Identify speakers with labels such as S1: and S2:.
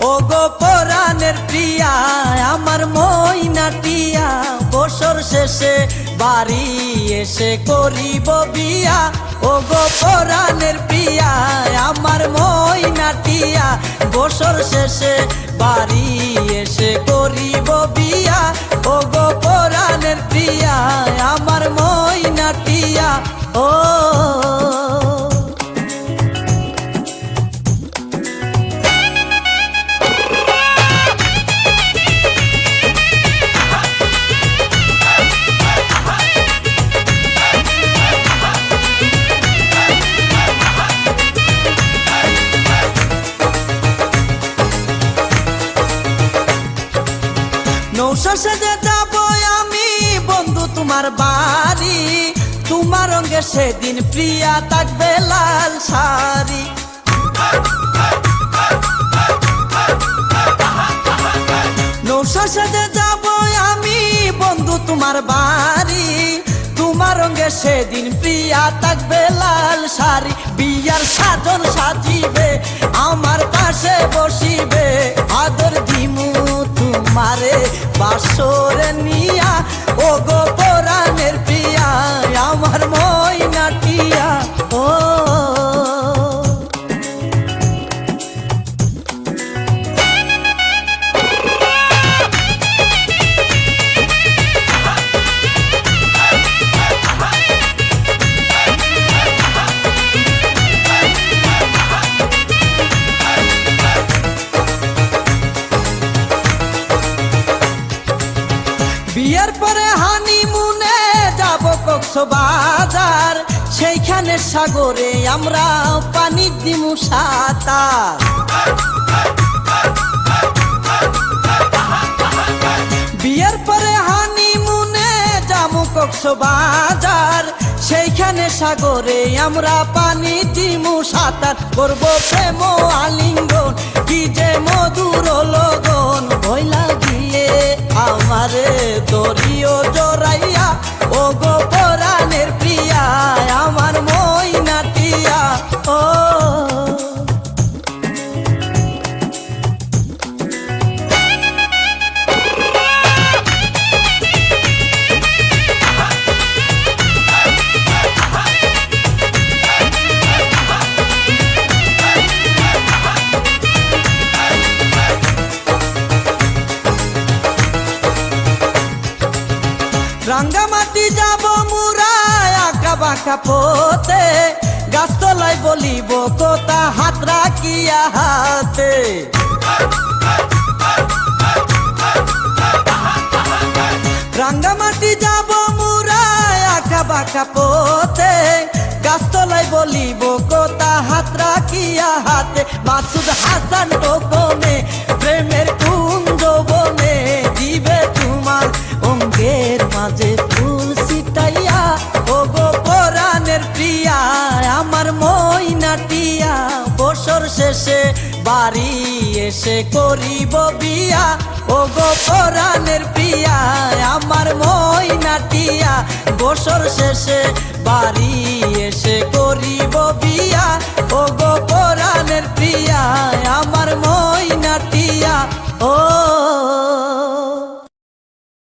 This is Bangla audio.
S1: ও গো পরাণের প্রিয়া আমার ময়নাটিয়া বছর শেষে বাড়ি এসে করিব বিয়া ও গো পরাণের প্রিয়া আমার ময়নাটিয়া বছর শেষে বাড়ি এসে করিব বিয়া ও গো পরাণের প্রিয়া আমার ময়নাটিয়া ও নৌশা সেজে যাব আমি বন্ধু তোমার বাড়ি তোমার রঙে সেদিন প্রিয়া থাকবে লাল শাড়ি নৌশা সেজে যাব আমি বন্ধু তোমার বাড়ি তোমার রঙে সেদিন প্রিয়া থাকবে লাল শাড়ি বিয়ার সাজন সাজিবে আমার পাশে বসিবে আদর দিমু তোমারে বাসরে নিয়া ও গো পরাণের প্রিয়া আমার ময়নাটিয়া ও বিয়ের পরে হানিমুনে যাব কক্সবাজার সেইখানে সাগরে আমরা পানি দিমু সাঁতার বিয়ের পরে হানিমুনে যাব কক্সবাজার সেইখানে সাগরে আমরা পানি দিমু সাঁতার করব প্রেম আলিঙ্গন কি যে মধুর লগন ভয় লাগিয়ে আমারে দরিও জড়াইয়া ও গো পরাণের প্রিয়া আমার ময়নাটিয়া ও রাঙ্গামাটি যাব মুরা আঁকা বাঁকা পথে গাছতলায় বলিব কথা হাত রাখিয়া হাতে রাঙ্গামাটি যাব মুরা আঁকা বাঁকা পথে গাছতলায় বলিব কথা হাত রাখিয়া হাতে মাসুদ হাসান গোপনে প্রেমের কুঞ্জ বনে দিবে তোমার অঙ্গের মাঝে ফুল ছিটাইয়া ও গো পরাণের প্রিয়া আমার ময়নাটিয়া বছর শেষে বাড়ি এসে করিব বিয়া ও গো পরাণের প্রিয়া আমার ময়নাটিয়া বছর শেষে বাড়ি এসে করিব